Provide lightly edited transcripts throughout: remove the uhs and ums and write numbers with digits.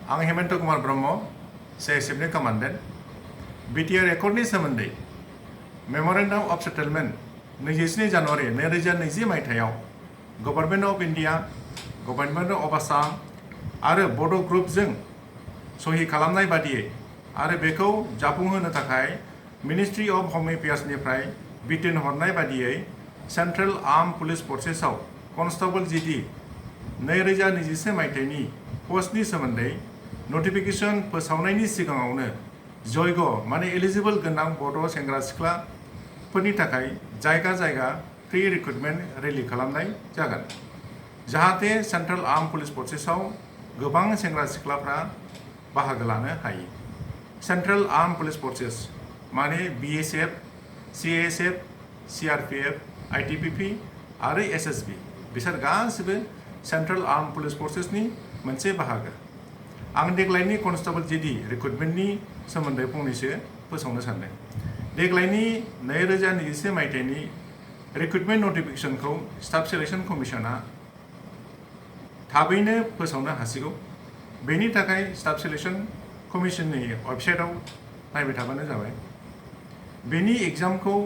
आं Hemant Kumar Brahma CISFनि commandant BTR Accordनि सोमोन्दै मेमोरेन्डाम of settlement 27 January 2020 मायथाइयाव government of India, government of Assam आरो बड' ग्रुपजों सहि खालामनाय बादियै आरो बेखौ जाफुंहोनो थाखाय मिनिस्ट्रि अफ हम एफेयार्सनिफ्राय बिथोन हरनाय बादियै सेन्ट्रेल आर्म पुलिस फर्सेसआव कनस्टेबल GD 2021 मायथाइनि पस्टनि सोमोन्दै नटिफिकेशन फोसावनायनि सिगाङावनो जयग माने एलिजिबल गोनां बड' सेंग्रा सिख्लाफोरनि थाखाय जायगा जायगा फ्रि रिक्रुटमेन्ट रेलि खालामनाय जागोन जाहाथे सेन्ट्रेल आर्म पुलिस फर्सेसआव गोबां सेंग्रा सिख्लाफ्रा बाहागो लानो हायो। सेन्ट्रेल आर्म पुलिस फर्सेस माने BSF, CASF, CRPF, ITBP आरो SSB बिसोर गासिबो सेन्ट्रेल आर्म पुलिस फर्सेसनि मोनसे बाहागो। आं देग्लायनि कनस्टेबल GD रिक्रुटमेन्टनि सोमोन्दै फंनैसो फोसावनो सानदों। देग्लायनि 2021 मायथाइनि रिक्रुटमेन्ट नटिफिकेशनखौ स्टाफ सिलेक्शन कमिशना थाबैनो फोसावनो हासिगौ। बेनि थाखाय स्टाफ सिलेक्शन कमिशननि वेबसाइटआव नायबाय थाबानो जाबाय। बेनि एग्जामखौ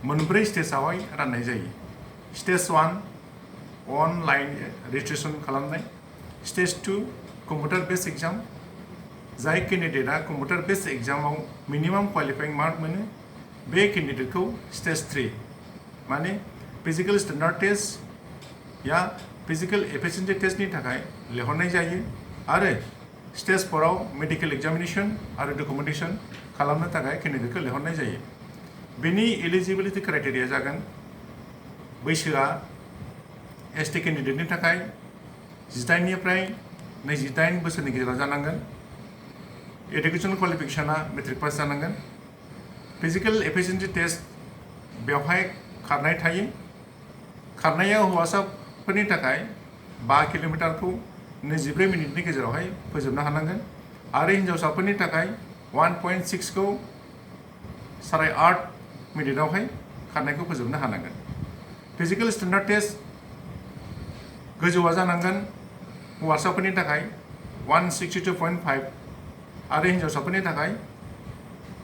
मोनब्रै स्टेजावहाय राननाय जायो। स्टेज 1 अनलाइन रेजिस्ट्रेशन खालामनाय, स्टेज 2 कम्पिउटार बेस्ड एग्जाम जाय केन्डिडेटआ कम्पिउटार बेस्ड एग्जामाव मिनिमाम क्वालिफाइं मार्क मोनो बे केन्डिडेटखौ स्टेज 3 माने फिजिकल स्टेन्डार्ड टेस्ट या फिजिकल एफिशिएन्सि टेस्टनि थाखाय लिंहरनाय जायो आरो स्टेज 4 आव मेडिकेल एग्जामिनेशन आरो डकुमेन्टेशन खालामनो थाखाय केन्डिडेटखौ लिंहरनाय जायो। बेनि एलिजिबिलिटि क्राइटेरिया जागोन बैसोआ ST केन्डिडेटनि थाखाय 18 निफ्राय 28 बोसोरनि गेजेराव जानांगोन। एडुकेशन क्वालिफिकेशना मेट्रिक पास जानांगोन। फिजिकल एफिशिएन्सि टेस्ट बेवहाय खारनाय थायो। खारनाया हौवासाफोरनि थाखाय 5 किल'मिटारखौ 24 मिनिटनि गेजेरावहाय फोजोबनो हानांगोन आरो हिन्जावसाफोरनि थाखाय 1.6 खौ 8.5 मिनिटआवहाय खारनायखौ फोजोबनो हानांगोन। फिजिकल स्टेन्डार्ड टेस्ट गोजौआ जानांगोन हौवासाफोरनि थाखाय 162.5 आरो हिन्जावसाफोरनि थाखाय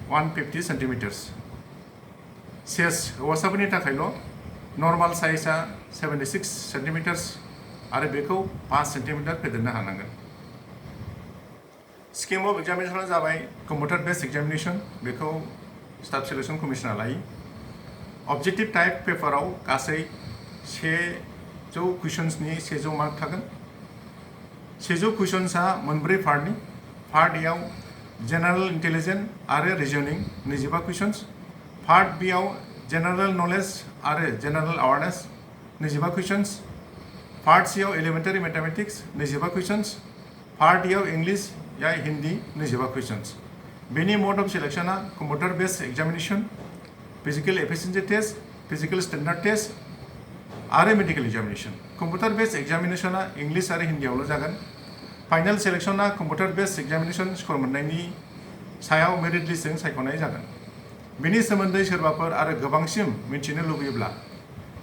150 सेन्टिमिटार्स। सेस हौवासाफोरनि थाखायल' नर्माल साइजआ 76 सेन्टिमिटार्स आरो बेखौ 5 सेन्टिमिटार फेदेरनो हानांगोन। स्किम अफ एग्जामिनेशना जाबाय कम्पिउटार बेस्ड एग्जामिनेशन, बेखौ स्टाफ सिलेक्शन कमिशना लायो। अबजेक्टिभ टाइप पेपाराव गासै 100 कुइसन्सनि 100 मार्क थागोन। 100 कुइसन्सआ मोनब्रै पार्टनि। पार्ट एआव जेनेरेल इन्टेलिजेन्स आरो रिजनिं 25 कुइसन्स, पार्ट बिआव जेनेरेल नलेज आरो जेनेरेल अवेयारनेस 25 कुइसन्स, पार्ट सिआव एलिमेन्टारि मेथामेटिक्स 25 कुइसन्स, पार्ट इआव इंलिश या हिन्दी 25 कुइसन्स। बेनि मोड अफ सिलेक्शना computer based examination, physical efficiency test, physical standard test आरो मेडिकेल एग्जामिनेशन। कम्पिउटार बेस्ड एग्जामिनेशना इंलिश आरो हिन्दीआवल' जागोन। फाइनाल सिलेक्शना कम्पिउटार बेस्ड एग्जामिनेशन स्कर मोननायनि सायाव मेरिट लिस्टजों सायख'नाय जागोन। बेनि सोमोन्दै सोरबाफोर आरो गोबांसिन मिथिनो लुबैयोब्ला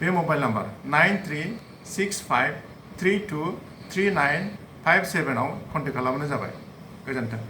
बे मबाइल नाम्बार 9365323957 आव कन्टेक्ट खालामबानो जाबाय। गोजोन्थों।